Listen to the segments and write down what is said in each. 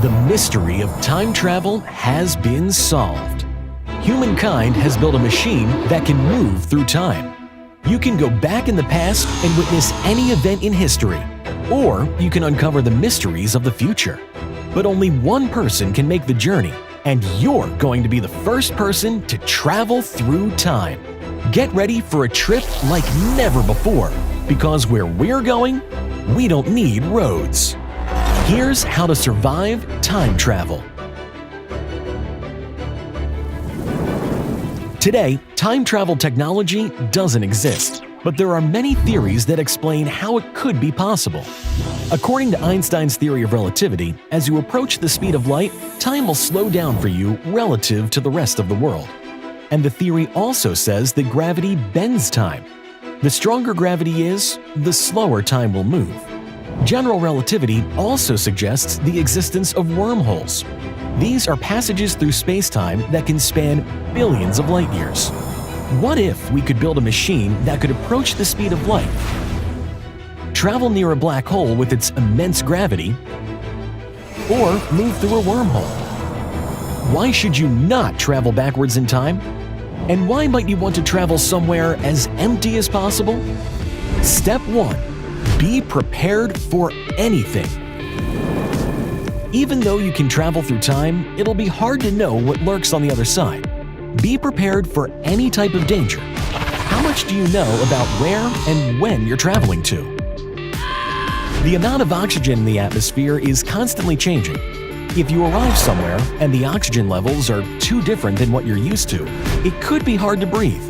The mystery of time travel has been solved. Humankind has built a machine that can move through time. You can go back in the past and witness any event in history, or you can uncover the mysteries of the future. But only one person can make the journey, and you're going to be the first person to travel through time. Get ready for a trip like never before, because where we're going, we don't need roads. Here's how to survive time travel. Today, time travel technology doesn't exist, but there are many theories that explain how it could be possible. According to Einstein's theory of relativity, as you approach the speed of light, time will slow down for you relative to the rest of the world. And the theory also says that gravity bends time. The stronger gravity is, the slower time will move. General relativity also suggests the existence of wormholes. These are passages through space-time that can span billions of light years. What if we could build a machine that could approach the speed of light, travel near a black hole with its immense gravity, or move through a wormhole? Why should you not travel backwards in time? And why might you want to travel somewhere as empty as possible? Step 1. Be prepared for anything. Even though you can travel through time, it'll be hard to know what lurks on the other side. Be prepared for any type of danger. How much do you know about where and when you're traveling to? The amount of oxygen in the atmosphere is constantly changing. If you arrive somewhere and the oxygen levels are too different than what you're used to, it could be hard to breathe.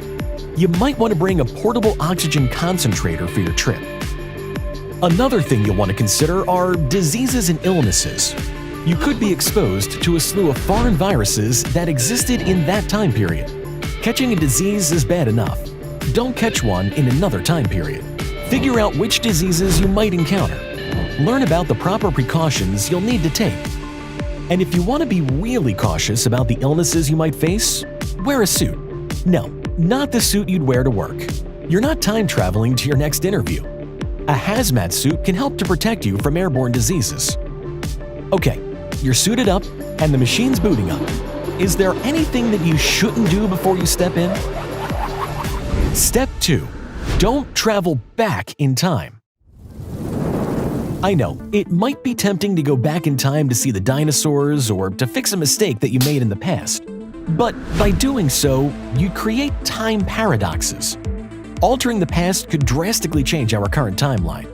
You might want to bring a portable oxygen concentrator for your trip. Another thing you'll want to consider are diseases and illnesses. You could be exposed to a slew of foreign viruses that existed in that time period. Catching a disease is bad enough. Don't catch one in another time period. Figure out which diseases you might encounter. Learn about the proper precautions you'll need to take. And if you want to be really cautious about the illnesses you might face, wear a suit. No, not the suit you'd wear to work. You're not time traveling to your next interview. A hazmat suit can help to protect you from airborne diseases. Okay, you're suited up and the machine's booting up. Is there anything that you shouldn't do before you step in? Step 2. Don't travel back in time. I know, it might be tempting to go back in time to see the dinosaurs or to fix a mistake that you made in the past. But by doing so, you create time paradoxes. Altering the past could drastically change our current timeline.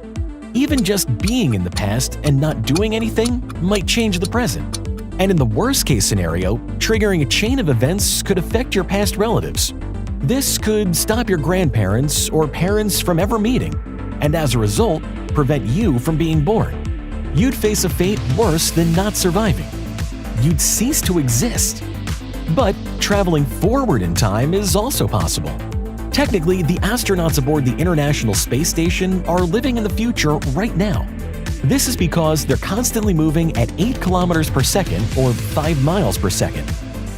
Even just being in the past and not doing anything might change the present. And in the worst-case scenario, triggering a chain of events could affect your past relatives. This could stop your grandparents or parents from ever meeting, and as a result, prevent you from being born. You'd face a fate worse than not surviving. You'd cease to exist. But traveling forward in time is also possible. Technically, the astronauts aboard the International Space Station are living in the future right now. This is because they're constantly moving at 8 kilometers per second or 5 miles per second.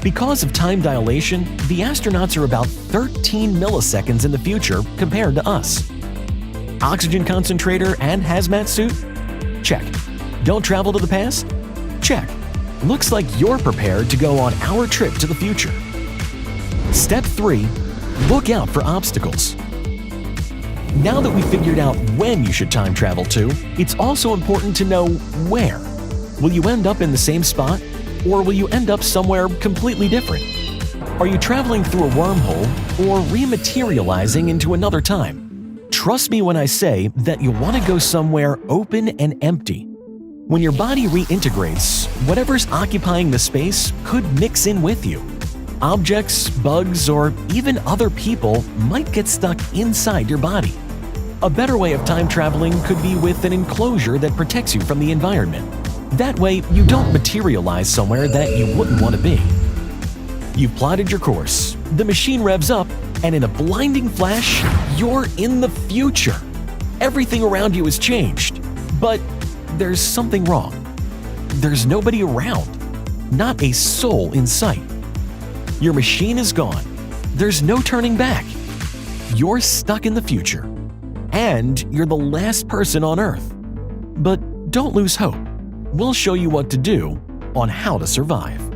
Because of time dilation, the astronauts are about 13 milliseconds in the future compared to us. Oxygen concentrator and hazmat suit? Check. Don't travel to the past? Check. Looks like you're prepared to go on our trip to the future. Step 3. Look out for obstacles. Now that we figured out when you should time travel to, it's also important to know where. Will you end up in the same spot, or will you end up somewhere completely different? Are you traveling through a wormhole or rematerializing into another time? Trust me when I say that you'll want to go somewhere open and empty. When your body reintegrates, whatever's occupying the space could mix in with you. Objects, bugs, or even other people might get stuck inside your body. A better way of time traveling could be with an enclosure that protects you from the environment. That way, you don't materialize somewhere that you wouldn't want to be. You've plotted your course, the machine revs up, and in a blinding flash, you're in the future. Everything around you has changed, but there's something wrong. There's nobody around, not a soul in sight. Your machine is gone. There's no turning back. You're stuck in the future. And you're the last person on Earth. But don't lose hope. We'll show you what to do on how to survive.